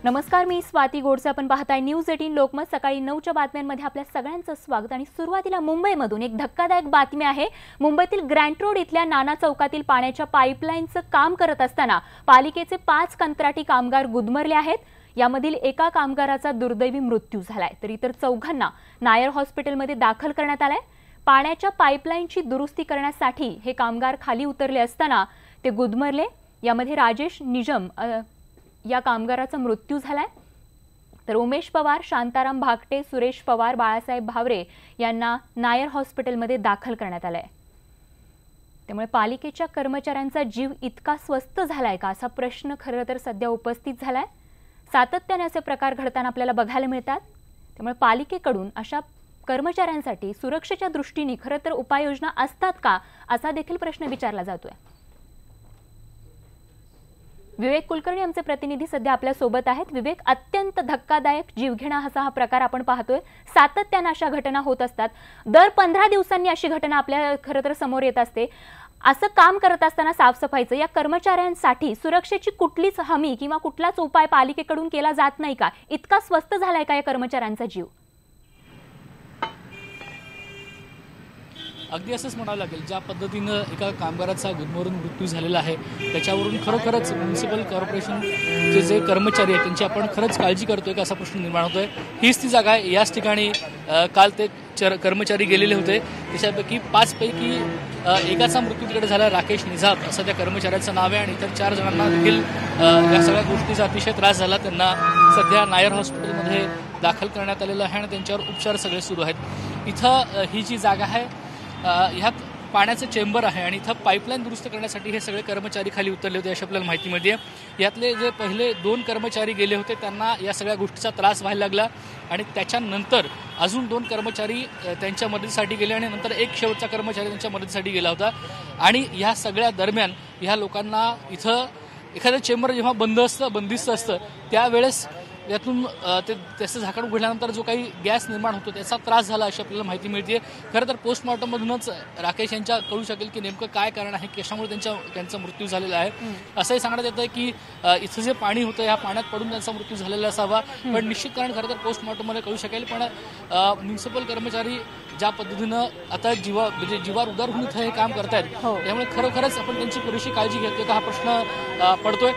नमस्कार, मी स्वाती गोडसे. आपण पाहताय न्यूज 18 लोकमत. सकाळी 9च्या बातम्यांमध्ये आपल्या सगळ्यांचं स्वागत. आणि सुरुवातीला मुंबईमधून एक धक्कादायक बातमी आहे. मुंबईतील ग्रँट रोड इथल्या नाना चौकातील पाण्याच्या पाईपलाईनचं काम करत असताना पालिकेचे 5 कंत्राटी कामगार गुदमरले आहेत. यामधील एका कामगाराचा दुर्दैवी मृत्यू झालाय, तर इतर 4घांना नायर हॉस्पिटलमध्ये दाखल करण्यात आलंय. पाण्याच्या पाईपलाईनची दुरुस्ती करण्यासाठी हे कामगार खाली उतरले असताना ते गुदमरले. यामध्ये राजेश निजम या कामगाराचा मृत्यू झालाय, तर उमेश पवार, शांताराम भागटे, सुरेश पवार, बाळासाहेब भावरे यांना नायर हॉस्पिटलमध्ये दाखल करण्यात आलंय. त्यामुळे पालिकेच्या कर्मचाऱ्यांचा जीव इतका स्वस्त झालाय का, असा प्रश्न खरं तर सध्या उपस्थित झालाय. सातत्याने असे प्रकार घडताना आपल्याला बघायला मिळतात. त्यामुळे पालिकेकडून अशा कर्मचाऱ्यांसाठी सुरक्षेच्या दृष्टीने खरं तर उपाययोजना असतात का, असा देखील प्रश्न विचारला जातोय. विवेक कुलकर्णी आमचे प्रतिनिधी सध्या आपल्या सोबत आहेत. विवेक, अत्यंत धक्कादायक, जीवघेणा असा हा प्रकार आपण पाहतोय. सातत्याने अशा घटना होत असतात. दर 15 दिवसांनी अशी घटना आपल्या खरं तर समोर येत असते. असं काम करत असताना साफसफाईचं या कर्मचाऱ्यांसाठी सुरक्षेची कुठलीच हमी किंवा कुठलाच उपाय पालिकेकडून केला जात नाही का? इतका स्वस्त झालाय का या कर्मचाऱ्यांचा जीव? अगदी असंच म्हणावं लागेल. ज्या पद्धतीनं एका कामगाराचा गुदमरून मृत्यू झालेला आहे, त्याच्यावरून खरोखरच म्युनिसिपल कॉर्पोरेशनचे जे कर्मचारी आहेत त्यांची आपण खरंच काळजी करतोय का, असा प्रश्न निर्माण होतोय. हीच ती जागा आहे. याच ठिकाणी काल ते कर्मचारी गेलेले होते. त्याच्यापैकी 5 पैकी एकाचा मृत्यू तिकडे झाला. राकेश निझाम असं त्या कर्मचाऱ्याचं नाव आहे. आणि इतर 4 जणांना देखील या सगळ्या गोष्टीचा अतिशय त्रास झाला. त्यांना सध्या नायर हॉस्पिटलमध्ये दाखल करण्यात आलेलं आहे आणि त्यांच्यावर उपचार सगळे सुरू आहेत. इथं ही जी जागा आहे, ह्यात पाण्याचं चेंबर आहे आणि इथं पाईपलाईन दुरुस्त करण्यासाठी हे सगळे कर्मचारी खाली उतरले होते, अशी आपल्याला माहिती मिळते. यातले जे पहिले 2 कर्मचारी गेले होते त्यांना या सगळ्या गोष्टीचा त्रास व्हायला लागला आणि त्याच्यानंतर अजून 2 कर्मचारी त्यांच्या मदतीसाठी गेले आणि नंतर एक शेवटचा कर्मचारी त्यांच्या मदतीसाठी गेला होता. आणि ह्या सगळ्या दरम्यान ह्या लोकांना इथं एखादं चेंबर जेव्हा बंदिस्त असतं त्यावेळेस यातून ते त्याचं झाकण उघडल्यानंतर जो काही गॅस निर्माण होतो त्याचा त्रास झाला, अशी आपल्याला माहिती मिळते. खरं तर पोस्टमॉर्टममधूनच राकेश यांच्या कळू शकेल की नेमकं काय कारण आहे, कशामुळे त्यांचा मृत्यू झालेला आहे. असंही सांगण्यात येतं की इथं जे पाणी होतं या पाण्यात पडून त्यांचा मृत्यू झालेला असावा, पण निश्चित कारण खरं तर पोस्टमॉर्टममध्ये कळू शकेल. पण म्युनिसिपल कर्मचारी ज्या पद्धतीनं आता जीवावर उदार होऊन इथं हे काम करतायत, त्यामुळे खरोखरच आपण त्यांची पुरेशी काळजी घेतोय का, हा प्रश्न पडतोय.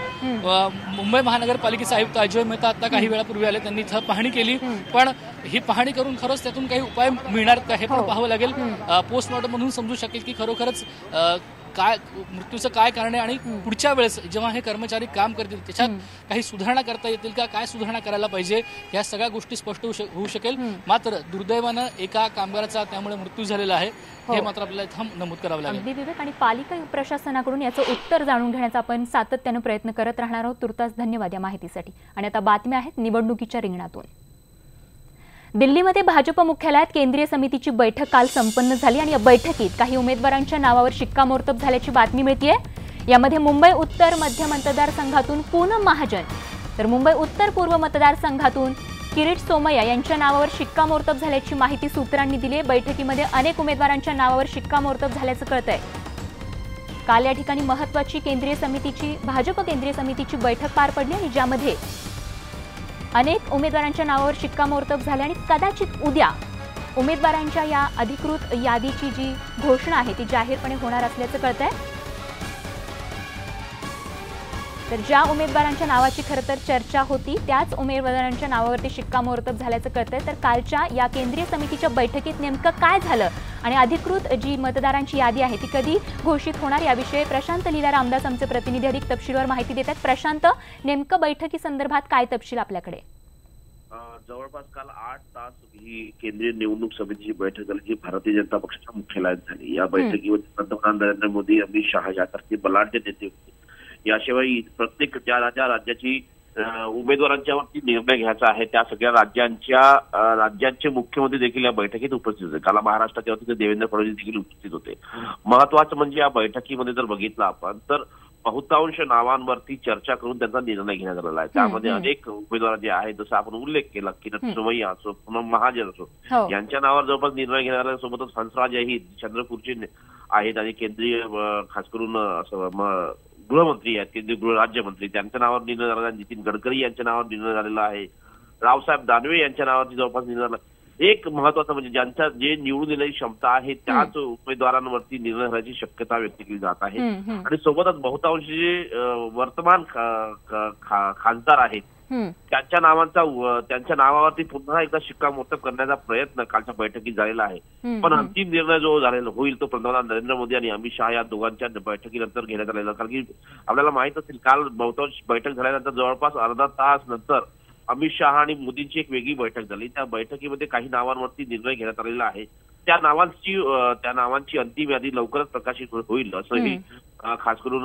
मुंबई महानगरपालिकेचे आयुक्त अजय मेहता आता काही वेळापूर्वी आले. त्यांनी इथं पाहणी केली, पण ही पाहणी करून खरंच त्यातून काही उपाय मिळणार का हे पण पाहावं लागेल. पोस्टमॉर्टम मधून समजू शकेल की खरोखरच काय मृत्यूचं काय कारण आहे आणि पुढच्या वेळेस जेव्हा हे कर्मचारी काम करतील त्याच्यात काही सुधारणा करता येतील का, काय सुधारणा करायला पाहिजे, या सगळ्या गोष्टी स्पष्ट होऊ शकेल. मात्र दुर्दैवानं एका कामगाराचा त्यामुळे मृत्यू झालेला आहे, हे मात्र आपल्याला इथं नमूद करावं लागेल. अगदी विवेक, आणि पालिका प्रशासनाकडून याचं उत्तर जाणून घेण्याचा आपण सातत्यानं प्रयत्न करत राहणार आहोत. तुर्तास धन्यवाद या माहितीसाठी. आणि आता बातम्या आहेत निवडणुकीच्या रिंगणातून. दिल्लीमध्ये भाजप मुख्यालयात केंद्रीय समितीची बैठक काल संपन्न झाली आणि या बैठकीत काही उमेदवारांच्या नावावर शिक्कामोर्तब झाल्याची बातमी मिळतेय. यामध्ये मुंबई उत्तर मध्य मतदारसंघातून पूनम महाजन, तर मुंबई उत्तर पूर्व मतदारसंघातून किरीट सोमय्या यांच्या नावावर शिक्कामोर्तब झाल्याची माहिती सूत्रांनी दिली आहे. बैठकीमध्ये अनेक उमेदवारांच्या नावावर शिक्कामोर्तब झाल्याचं कळतंय. काल या ठिकाणी महत्वाची भाजप केंद्रीय समितीची बैठक पार पडली आणि ज्यामध्ये अनेक उमेदवारांच्या नावावर शिक्कामोर्तब झाले आणि कदाचित उद्या उमेदवारांच्या या अधिकृत यादीची जी घोषणा आहे ती जाहीरपणे होणार असल्याचं कळतंय. तर ज्या उमेदवारांच्या नावाची खरं तर चर्चा होती त्याच उमेदवारांच्या नावावरती शिक्कामोर्तब झाल्याचं कळतंय. तर कालच्या या केंद्रीय समितीच्या बैठकीत नेमकं काय झालं आणि अधिकृत जी मतदारांची यादी आहे ती कधी घोषित होणार, याविषयी प्रशांत लीला रामदास आमचे प्रतिनिधी अधिक तपशीलवार माहिती देतात. प्रशांत, नेमकं बैठकीसंदर्भात काय तपशील आपल्याकडे? जवळपास काल 8 तास ही केंद्रीय निवडणूक समितीची बैठक झाली, जी भारतीय जनता पक्षाच्या मुख्यालयात झाली. या बैठकीमध्ये पंतप्रधान नरेंद्र मोदी, अमित शहा यासारखे बलाढ्य नेते होते. याशिवाय प्रत्येक ज्या राज्याची उमेदवारांच्यावरती निर्णय घ्यायचा आहे त्या सगळ्या राज्यांचे मुख्यमंत्री देखील या बैठकीत उपस्थित होते. काल महाराष्ट्राचे होते देवेंद्र फडणवीस देखील उपस्थित होते. महत्वाचं म्हणजे या बैठकीमध्ये जर बघितलं आपण तर बहुतांश नावांवरती चर्चा करून त्यांचा निर्णय घेण्यात आलेला आहे. त्यामध्ये अनेक उमेदवार जे आहेत, जसं आपण उल्लेख केला किरीट सोमय्या असो, पूनम महाजन असो, यांच्या नावावर जवळपास निर्णय घेणाऱ्या सोबतच हंसराज अहिर चंद्रपूरचे आहेत आणि केंद्रीय खास करून गृहमंत्री आहेत, केंद्रीय गृह राज्यमंत्री, त्यांच्या नावावर निर्णय झालेला आहे. नितीन गडकरी यांच्या नावावर निर्णय झालेला आहे. रावसाहेब दानवे यांच्या नावावरती जवळपास निर्णय झाला. एक महत्वाचं म्हणजे ज्यांच्या जे निवडून येण्याची क्षमता आहे त्याच उमेदवारांवरती निर्णय झाल्याची शक्यता व्यक्त केली जात आहे. आणि सोबतच बहुतांश जे वर्तमान खासदार आहेत त्यांच्या नावावरती पुन्हा एकदा शिक्कामोर्तब करण्याचा प्रयत्न कालच्या बैठकीत झालेला आहे. पण अंतिम निर्णय जो झालेला होईल तो पंतप्रधान नरेंद्र मोदी आणि अमित शहा या दोघांच्या बैठकीनंतर घेण्यात आलेला. कारण की आपल्याला माहित असेल काल बहुतांश बैठक झाल्यानंतर जवळपास अर्धा तास नंतर अमित शहा आणि मोदींची एक वेगळी बैठक झाली. त्या बैठकीमध्ये काही नावांवरती निर्णय घेण्यात आलेला आहे. त्या नावांची अंतिम यादी लवकरच प्रकाशित होईल असंही खास करून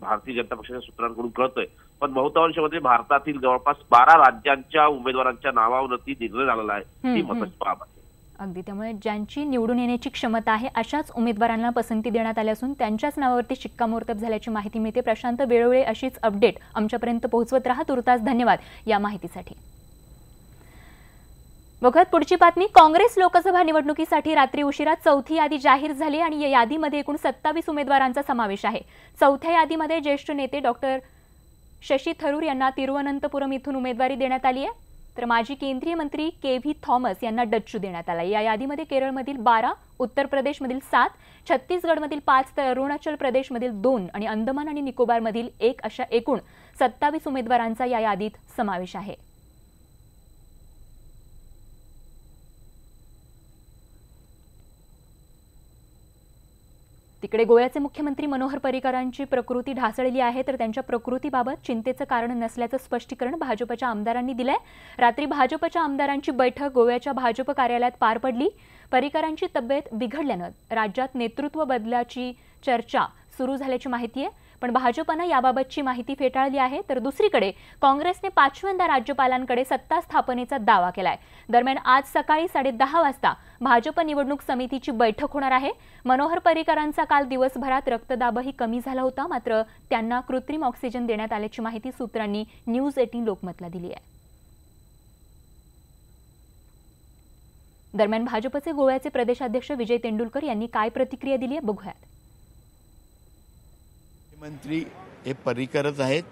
भारतीय जनता पक्षाच्या सूत्रांकडून कळतंय. पण बहुतांशामध्ये भारतातील जवळपास 12 राज्यांच्या उमेदवारांच्या नावावरती निर्णय झालेला आहे. ही महत्त्वाची बाब आहे. अगदी. त्यामुळे ज्यांची निवडून येण्याची क्षमता आहे अशाच उमेदवारांना पसंती देण्यात आली असून त्यांच्याच नावावरती शिक्कामोर्तब झाल्याची माहिती मिळते. प्रशांत, वेळोवेळी अशीच अपडेट आमच्यापर्यंत पोहोचवत राहा. तुर्तास धन्यवाद या माहितीसाठी. बघत पुढची बातमी. काँग्रेस लोकसभा निवडणुकीसाठी रात्री उशिरा चौथी यादी जाहीर झाली आणि या यादीमध्ये एकूण 27 उमेदवारांचा समावेश आहे. चौथ्या यादीमध्ये ज्येष्ठ नेते डॉक्टर शशी थरूर यांना तिरुवनंतपुरम इथून उमेदवारी देण्यात आली आहे, तर माजी केंद्रीय मंत्री के.व्ही. थॉमस यांना डच्चू देण्यात आला. या यादीमध्ये केरळमधील 12, उत्तर प्रदेशमधील 7, छत्तीसगडमधील 5 तर अरुणाचल प्रदेशमधील 2 आणि अंदमान आणि निकोबारमधील 1 अशा एकूण 27 उमेदवारांचा या यादीत समावेश आहे. तिकडे गोव्याचे मुख्यमंत्री मनोहर पर्रीकरांची प्रकृती ढासळली आहे, तर त्यांच्या प्रकृतीबाबत चिंतेचं कारण नसल्याचं स्पष्टीकरण भाजपच्या आमदारांनी दिलंय. रात्री भाजपच्या आमदारांची बैठक गोव्याच्या भाजप कार्यालयात पार पडली. पर्रीकरांची तब्येत बिघडल्यानं राज्यात नेतृत्व बदलाची चर्चा सुरू झाल्याची माहिती आहे, पण भाजपनं याबाबतची माहिती फेटाळली आहे. तर दुसरीकडे काँग्रेसने 5व्यांदा राज्यपालांकडे सत्ता स्थापनेचा दावा केलाय. दरम्यान आज सकाळी 10:30 वाजता भाजप निवडणूक समितीची बैठक होणार आहे. मनोहर पर्रीकरांचा काल दिवसभरात रक्तदाबही कमी झाला होता, मात्र त्यांना कृत्रिम ऑक्सिजन देण्यात आल्याची माहिती सूत्रांनी न्यूज 18 लोकमतला दिली आहे. दरम्यान भाजपचे गोव्याचे प्रदेशाध्यक्ष विजय तेंडुलकर यांनी काय प्रतिक्रिया दिली आहे बघूयात. मंत्री हे पर्रीकरच आहेत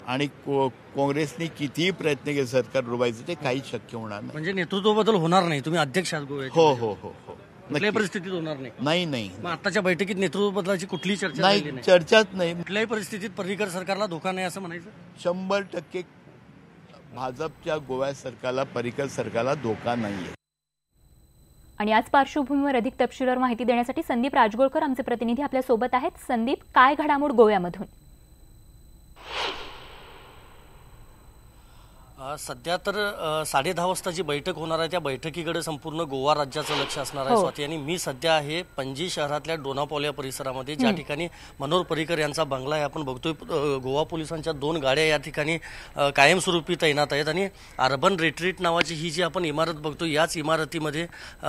आणि काँग्रेसने कितीही प्रयत्न केले सरकार रुबायचं ते काहीच शक्य होणार नाही. म्हणजे नेतृत्व बदल होणार नाही. तुम्ही अध्यक्ष आहात गोव्याचे. हो हो हो हो. कुठल्याही परिस्थितीत होणार नाही. नाही नाही. मग आताच्या बैठकीत नेतृत्व बदलाची कुठलीही चर्चा नाही, चर्चाच नाही. कुठल्याही परिस्थितीत पर्रीकर सरकारला धोका नाही असं म्हणायचं. 100% भाजपच्या गोवा सरकारला पर्रीकर सरकारला धोका नाहीये. आणि आज पार्श्वभूमीवर अधिक तपशीलवार माहिती देण्यासाठी संदीप राजगोळकर आमचे प्रतिनिधी आपल्या सोबत आहेत. संदीप, काय घडामोड गोव्यामधून? सध्या तर 10:30 वाजता जी बैठक होणार आहे त्या बैठकीकडे संपूर्ण गोवा राज्याचं लक्ष असणार आहे स्वाती. आणि मी सध्या आहे पणजी शहरातल्या डोनापावल्या परिसरामध्ये, ज्या ठिकाणी मनोहर पर्रीकर यांचा बंगला आहे. आपण बघतोय गोवा पोलिसांच्या 2 गाड्या या ठिकाणी कायमस्वरूपी तैनात आहेत. आणि अर्बन रिट्रीट नावाची ही जी आपण इमारत बघतो याच इमारतीमध्ये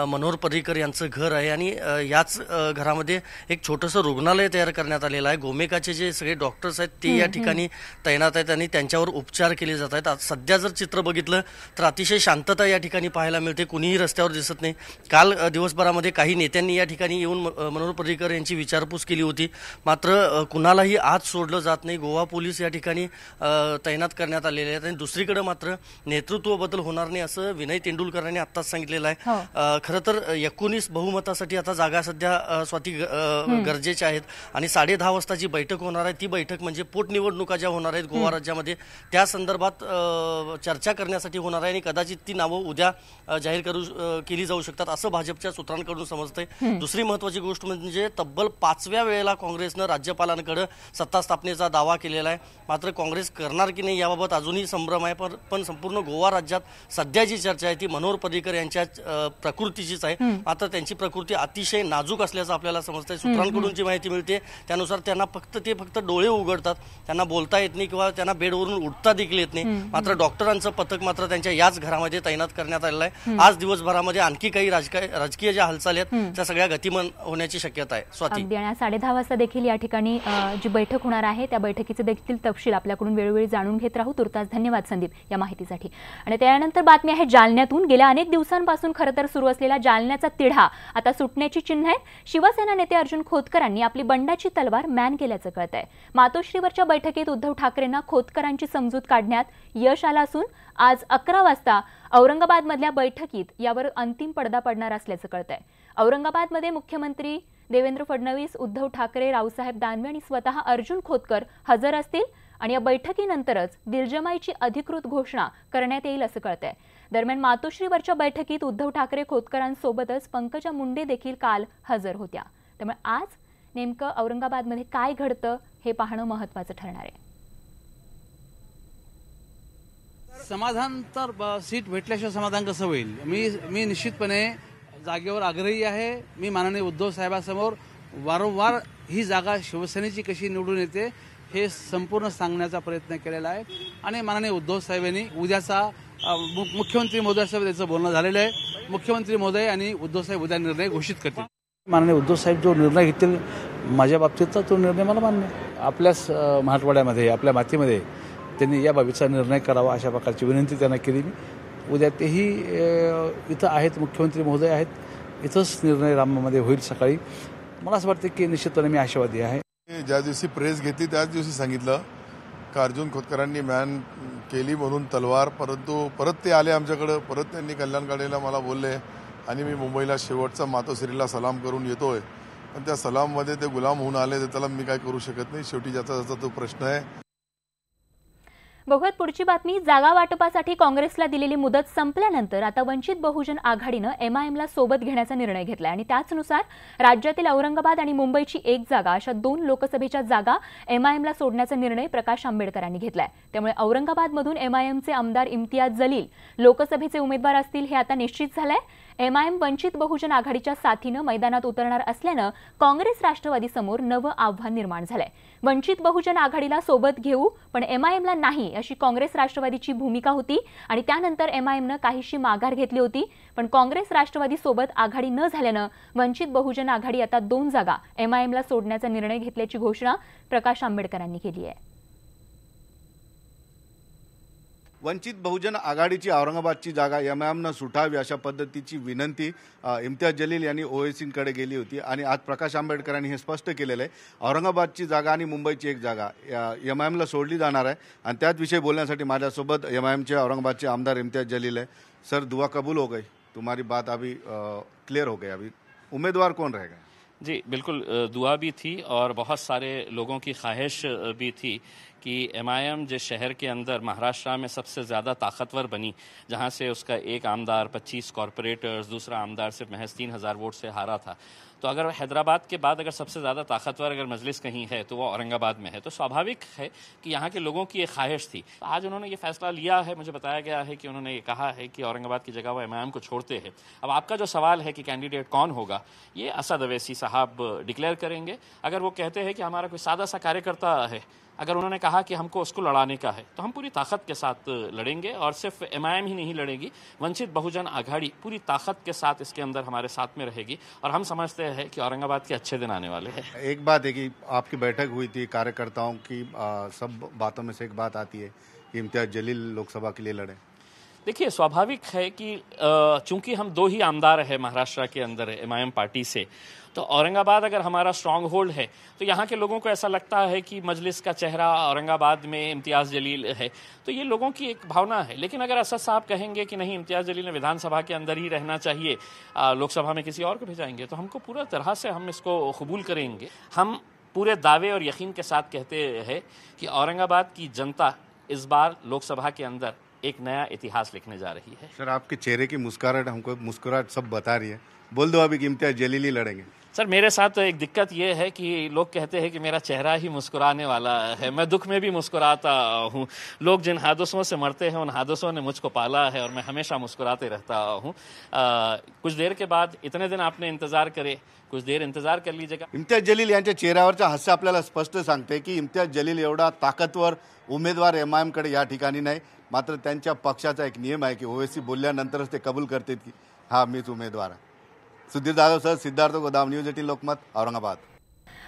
मनोहर पर्रीकर यांचं घर आहे. आणि याच घरामध्ये एक छोटंसं रुग्णालय तयार करण्यात आलेलं आहे. गोमेकाचे जे सगळे डॉक्टर्स आहेत ते या ठिकाणी तैनात आहेत आणि त्यांच्यावर उपचार केले जात आहेत. सध्या जर चित्र बघितलं तर अतिशय शांतता या ठिकाणी पाहायला मिळते. कुणीही रस्त्यावर दिसत नाही. काल दिवसभरामध्ये काही नेत्यांनी या ठिकाणी येऊन मनोहर पर्रीकर यांची विचारपूस केली होती, मात्र कुणालाही आत सोडलं जात नाही. गोवा पोलीस या ठिकाणी तैनात करण्यात आलेले आहेत. आणि दुसरीकडे मात्र नेतृत्व बदल होणार नाही असं विनय तेंडुलकरांनी आत्ताच सांगितलेलं आहे. खरं तर 19 बहुमतासाठी आता जागा सध्या स्वाती गरजेच्या आहेत. आणि 10:30 वाजता जी बैठक होणार आहे ती बैठक म्हणजे पोटनिवडणुका ज्या होणार आहेत गोवा राज्यामध्ये त्या संदर्भात चर्चा करण्यासाठी होणार आहे. आणि कदाचित ती नावं उद्या जाहीर केली जाऊ शकतात असं भाजपच्या सूत्रांकडून समजतंय. दुसरी महत्वाची गोष्ट म्हणजे तब्बल 5व्या वेळेला काँग्रेसनं राज्यपालांकडे सत्ता स्थापनेचा दावा केलेला आहे. मात्र काँग्रेस करणार की नाही याबाबत अजूनही संभ्रम आहे. पण संपूर्ण गोवा राज्यात सध्या जी चर्चा आहे ती मनोहर पर्रीकर यांच्या प्रकृतीचीच आहे. मात्र त्यांची प्रकृती अतिशय नाजूक असल्याचं आपल्याला समजतंय. सूत्रांकडून जी माहिती मिळते त्यानुसार त्यांना फक्त डोळे उघडतात, त्यांना बोलता येत नाही किंवा त्यांना बेडवरून उठता देखील येत नाही. मात्र डॉक्टरांचं पथक मात्र त्यांच्या याच घरामध्ये तैनात करण्यात आलेलं आहे. आज दिवसभरामध्ये आणखी काही राजकीय ज्या हालचाली आहेत त्या सगळ्या गतिमान होण्याची शक्यता आहे. स्वाती, अगदी. आणि 10:30 वाजता देखील या ठिकाणी जी बैठक होणार आहे त्या बैठकीचे देखील तपशील आपल्याकडून वेळोवेळी जाणून घेत राहू. तुर्तास धन्यवाद संदीप या माहितीसाठी. आणि त्यानंतर बातमी आहे जालन्यातून. गेल्या अनेक दिवसांपासून खरं तर सुरू असलेला जालन्याचा तिढा आता सुटण्याची चिन्ह आहेत. शिवसेना नेते अर्जुन खोतकरांनी आपली बंडाची तलवार मॅन केल्याचं कळत आहे. मातोश्रीवरच्या बैठकीत उद्धव ठाकरेंना खोतकरांची समजूत काढण्यात यश आलं असून आज 11 वाजता औरंगाबादमधल्या बैठकीत यावर अंतिम पडदा पडणार असल्याचं कळत आहे. औरंगाबादमध्ये मुख्यमंत्री देवेंद्र फडणवीस, उद्धव ठाकरे, रावसाहेब दानवे आणि स्वतः अर्जुन खोतकर हजर असतील आणि या बैठकीनंतरच दिलजमाईची अधिकृत घोषणा करण्यात येईल असं कळत आहे. दरम्यान मातोश्रीवरच्या बैठकीत उद्धव ठाकरे खोतकरांसोबतच पंकजा मुंडे देखील काल हजर होत्या. त्यामुळे आज नेमकं औरंगाबादमध्ये काय घडतं हे पाहणं महत्त्वाचं ठरणार आहे. समाधान तर सीट भेटल्याशिवाय समाधान कसं होईल? मी निश्चितपणे जागेवर आग्रही आहे. मी माननीय उद्धव साहेबांसमोर वारंवार ही जागा शिवसेनेची कशी निवडून येते हे संपूर्ण सांगण्याचा प्रयत्न केलेला आहे. आणि माननीय उद्धव साहेबांनी उद्याचा मुख्यमंत्री महोदयासोबत त्याचं बोलणं झालेलं आहे. मुख्यमंत्री महोदय आणि उद्धव साहेब उद्या निर्णय घोषित करतील. माननीय उद्धव साहेब जो निर्णय घेतील माझ्या बाबतीतचा तो निर्णय मला मान्य. आपल्याच मराठवाड्यामध्ये आपल्या मातीमध्ये त्यांनी या बाबीचा निर्णय करावा अशा प्रकारची विनंती त्यांना केली मी. उद्या तेही इथं आहेत, मुख्यमंत्री महोदय आहेत, इथंच निर्णय रामामध्ये होईल सकाळी. मला असं वाटतं की निश्चितपणे मी आशावादी आहे. ज्या दिवशी प्रेस घेतली त्याच दिवशी सांगितलं का अर्जुन खोतकरांनी मॅन केली म्हणून तलवार, परंतु परत ते आले आमच्याकडं. परत त्यांनी कल्याणकाडेला मला बोलले आणि मी मुंबईला शेवटचा मातोश्रीला सलाम करून येतोय. पण त्या सलाममध्ये ते गुलाम होऊन आले तर त्याला मी काय करू शकत नाही. शेवटी ज्याचा तो प्रश्न आहे. बघूयात पुढची बातमी. जागा वाटपासाठी काँग्रेसला दिलेली मुदत संपल्यानंतर आता वंचित बहुजन आघाडीनं MIMला सोबत घेण्याचा निर्णय घेतलाय आणि त्याचनुसार राज्यातील औरंगाबाद आणि मुंबईची एक जागा अशा 2 लोकसभेच्या जागा MIMला सोडण्याचा निर्णय प्रकाश आंबेडकरांनी घेतलाय. त्यामुळे औरंगाबादमधून MIMचे आमदार इम्तियाज जलील लोकसभेचे उमेदवार असतील हे आता निश्चित झालंय. MIM वंचित बहुजन आघाडीच्या साथीनं मैदानात उतरणार असल्यानं काँग्रेस राष्ट्रवादीसमोर नवं आव्हान निर्माण झालंय. वंचित बहुजन आघाडीला सोबत घेऊ पण MIMला नाही अशी काँग्रेस राष्ट्रवादीची भूमिका होती आणि त्यानंतर MIMनं काहीशी माघार घेतली होती. पण काँग्रेस राष्ट्रवादी सोबत आघाडी न झाल्यानं वंचित बहुजन आघाडी आता 2 जागा MIMला सोडण्याचा निर्णय घेतल्याची घोषणा प्रकाश आंबेडकरांनी केली आहे. वंचित बहुजन आघाडीची औरंगाबादची जागा MIMनं सुटावी अशा पद्धतीची विनंती इम्तियाज जलील यांनी OACकडे गेली होती आणि आज प्रकाश आंबेडकरांनी हे स्पष्ट केलेलं आहे. औरंगाबादची जागा आणि मुंबईची एक जागा MIMला सोडली जाणार आहे आणि त्याच विषयी बोलण्यासाठी माझ्यासोबत MIMचे औरंगाबादचे आमदार इम्तियाज जलील आहे. सर, दुआ कबूल हो गई, तुम्हारी बात अभी क्लियर हो गई, अभी उम्मीदवार कौन रहेगा? जी बिल्कुल, दुआ भी थी और बहुत सारे लोगों की ख्वाहिश भी थी कि MIM जिस शहर के अंदर महाराष्ट्र में सबसे ज़्यादा ताकतवर बनी, जहां से उसका एक आमदार 25 कॉरपोरेटर्स, दूसरा आमदार सिर्फ महज 3000 वोट से हारा था. तो अगर हैदराबाद के बाद अगर सबसे ज़्यादा ताकतवर अगर मजलिस कहीं है तो वो औरंगाबाद में है. तो स्वाभाविक है कि यहाँ के लोगों की एक ख्वाहिश थी. आज उन्होंने ये फैसला लिया है. मुझे बताया गया है कि उन्होंने ये कहा है कि औरंगाबाद की जगह वो MIM को छोड़ते हैं. अब आपका जो सवाल है कि कैंडिडेट कौन होगा, ये असद अवैसी साहब डिक्लेयर करेंगे. अगर वो कहते हैं कि हमारा कोई सादा सा कार्यकर्ता है, अगर उन्होंने कहा कि हमको उसको लड़ाने का है, तो हम पूरी ताकत के साथ लड़ेंगे. और सिर्फ MIM ही नहीं लड़ेगी, वंचित बहुजन आघाड़ी पूरी ताकत के साथ इसके अंदर हमारे साथ में रहेगी. और हम समझते हैं कि औरंगाबाद के अच्छे दिन आने वाले हैं. एक बात है कि आपकी बैठक हुई थी कार्यकर्ताओं की, सब बातों में से एक बात आती है कि इम्तियाज जलील लोकसभा के लिए लड़े. देखिए, स्वाभाविक है कि चूंकि हम 2 ही आमदार हैं महाराष्ट्र के अंदर MIM पार्टी से, तो औरंगाबाद अगर हमारा स्ट्रांग होल्ड है तो यहाँ के लोगों को ऐसा लगता है कि मजलिस का चेहरा औरंगाबाद में इम्तियाज जलील है. तो ये लोगों की एक भावना है. लेकिन अगर असद साहब कहेंगे कि नहीं, इम्तियाज जलील ने विधानसभा के अंदर ही रहना चाहिए, लोकसभा में किसी और को भेजाएंगे, तो हमको पूरा तरह से हम इसको कबूल करेंगे. हम पूरे दावे और यकीन के साथ कहते हैं कि औरंगाबाद की जनता इस बार लोकसभा के अंदर एक नया इतिहास लिखने जा रही है. सर, आपके चेहरे की मुस्कुराहट हमको मुस्कुराहट सब बता रही है. बोल दो अभी कि इम्तियाज जलील ही लड़ेंगे। सर मेरे साथ एक दिक्कत ये है कि लोग कहते हैं कि मेरा चेहरा ही मुस्कुराने वाला है, मैं दुख में भी मुस्कुराता हूँ। लोग जिन हादसों से मरते हैं उन हादसों ने मुझको पाला है और मैं हमेशा मुस्कुराते रहता हूँ। कुछ देर के बाद, इतने दिन आपने इंतजार करे, कुछ देर इंतजार कर लीजिएगा। इम्तियाज जलील यांच्या चेहऱ्यावरचं हास्य आपल्याला स्पष्ट सांगते की इम्तियाज जलील एवढा ताकदवर उमेदवार एमआयएम कडे या ठिकाणी नाही, मात्र त्यांच्या पक्षाचा एक नियम आहे की ओवेसी बोलल्यानंतरच ते कबूल करतात की हा मीच उमेदवार आहे। सुधीर जाधव सर, सिद्धार्थ गोदाम, न्यूज 18 लोकमत, औरंगाबाद।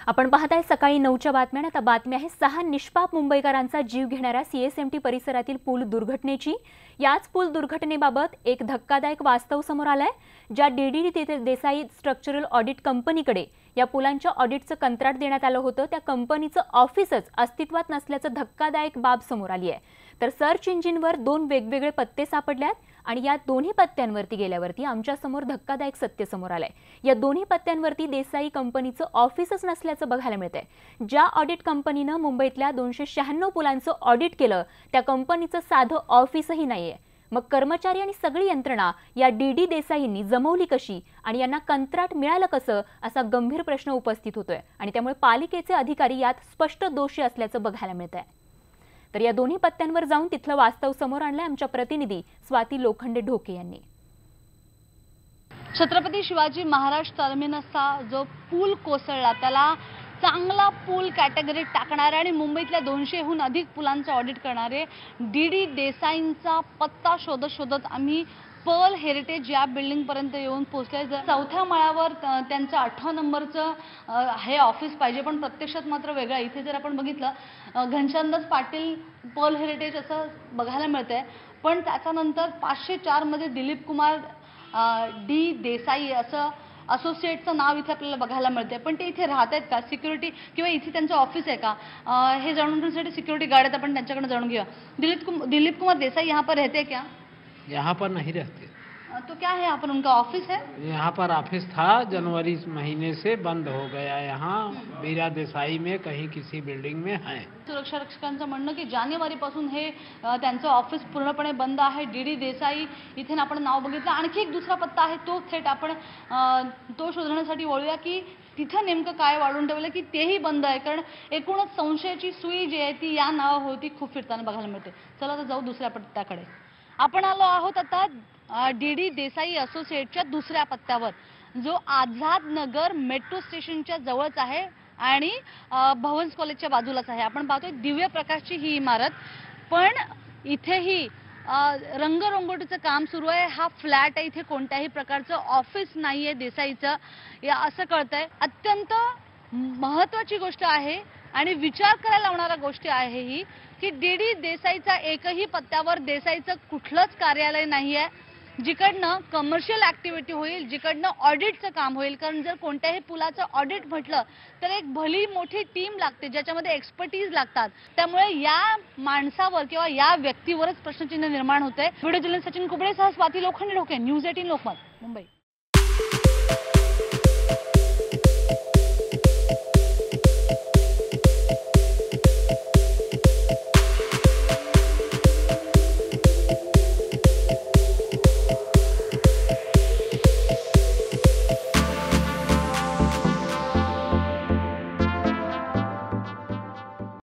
आपण पाहताय सकाळी 9च्या बातम्या। आता बातमी आहे 6 निष्पाप मुंबईकरांचा जीव घेणाऱ्या सीएसएमटी परिसरातील पूल दुर्घटनेची। याच पूल दुर्घटनेबाबत एक धक्कादायक वास्तव समोर आलंय। ज्या डीडी देसाई स्ट्रक्चरल ऑडिट कंपनीकडे या पुलांच्या ऑडिटचं कंत्राट देण्यात आलं होतं, त्या कंपनीचं ऑफिसच अस्तित्वात नसल्याचं धक्कादायक बाब समोर आली आहे। तर सर्च इंजिनवर 2 वेगवेगळे पत्ते सापडल्यात आणि या दोन्ही पत्त्यांवरती गेल्यावरती आमच्या समोर धक्कादायक सत्य समोर आलंय। या दोन्ही पत्त्यांवरती देसाई कंपनीचं ऑफिसच नसल्याचं बघायला मिळतंय। ज्या ऑडिट कंपनीनं मुंबईतल्या 296 पुलांचं ऑडिट केलं, त्या कंपनीचं साधं ऑफिसही नाहीये। मग कर्मचारी आणि सगळी यंत्रणा या डीडी देसाईंनी जमवली कशी आणि यांना कंत्राट मिळालं कसं, असा गंभीर प्रश्न उपस्थित होतोय आणि त्यामुळे पालिकेचे अधिकारी यात स्पष्ट दोषी असल्याचं बघायला मिळतंय। तर या दोन्ही पत्त्यांवर जाऊन तिथलं वास्तव समोर आणलंय आमच्या प्रतिनिधी स्वाती लोखंडे ढोके यांनी। छत्रपती शिवाजी महाराज टर्मिनसचा जो पूल कोसळला त्याला चांगला पूल कॅटेगरीत टाकणारे आणि मुंबईतल्या 200हून अधिक पुलांचं ऑडिट करणारे डीडी देसाईंचा पत्ता शोधत आम्ही पर्ल हेरिटेज या बिल्डिंग पर्यंत येऊन पोहोचले। 4थ्या माळ्यावर त्यांचं 8 नंबरचं हे ऑफिस पाहिजे, पण प्रत्यक्षात मात्र वेगळं। इथे जर आपण बघितलं घनश्यामदास पाटील पर्ल हेरिटेज असं बघायला मिळतंय, पण त्याच्यानंतर 504 मध्ये दिलीप कुमार डी देसाई असं असोसिएटचं नाव इथे आपल्याला बघायला मिळतंय। पण ते इथे राहत आहेत का, सिक्युरिटी किंवा इथे त्यांचं ऑफिस आहे का, हे जाणून घेण्यासाठी सिक्युरिटी गार्ड आहेत, आपण त्यांच्याकडे जाणून घेऊया। दिलीप कुमार देसाई यहाँ पर रहते क्या? यहाँ पर नहीं रहते। तो क्या है यहाँ पर उनका ऑफिस है? यहाँ पर ऑफिस था, जनवरी महीने से बंद हो गया। यहाँ बीरा देसाई में कहीं किसी बिल्डिंग में है। सुरक्षा रक्षकांचं म्हणणं की जानेवारीपासून हे त्यांचं ऑफिस पूर्णपणे बंद आहे। डीडी देसाई इथे आपण नाव बघितलं। आणखी एक दुसरा पत्ता आहे, तो थेट आपण तो शोधण्यासाठी वळूया की तिथं नेमकं काय वाढून ठेवलं की तेही बंद आहे, कारण एकूणच संशयाची सुई जी आहे ती या नावाभोवती खूप फिरताना बघायला मिळते। चला तर जाऊ दुसऱ्या पत्त्याकडे। आपण आलो आहोत आता डीडी देसाई असोसिएटच्या दुसऱ्या पत्त्यावर, जो आझाद नगर मेट्रो स्टेशनच्या जवळच आहे आणि भवन्स कॉलेजच्या बाजूलाच आहे। आपण पाहतोय दिव्य प्रकाशची ही इमारत, पण इथेही रंगरंगोटीचं काम सुरू आहे। हा फ्लॅट आहे, इथे कोणत्याही प्रकारचं ऑफिस नाहीये देसाईचं, या असं कळतंय। अत्यंत महत्त्वाची गोष्ट आहे आणि विचार करायला लावणारा गोष्ट आहे ही की डीडी देसाईचा एकही पत्त्यावर देसाईचं कुठलंच कार्यालय नाहीये, जिकडनं कमर्शियल ऍक्टिव्हिटी होईल, जिकडनं ऑडिटचं काम होईल। कारण जर कोणत्याही पुलाचं ऑडिट म्हटलं तर एक भली मोठी टीम लागते, ज्याच्यामध्ये एक्सपर्टीज लागतात। त्यामुळे या माणसावर किंवा या व्यक्तीवरच प्रश्नचिन्ह निर्माण होते। व्हिडिओ जर्नलिस्ट सचिन कुबळेसह स्वाती लोखंडे ढोके, न्यूज 18 लोकमत, मुंबई।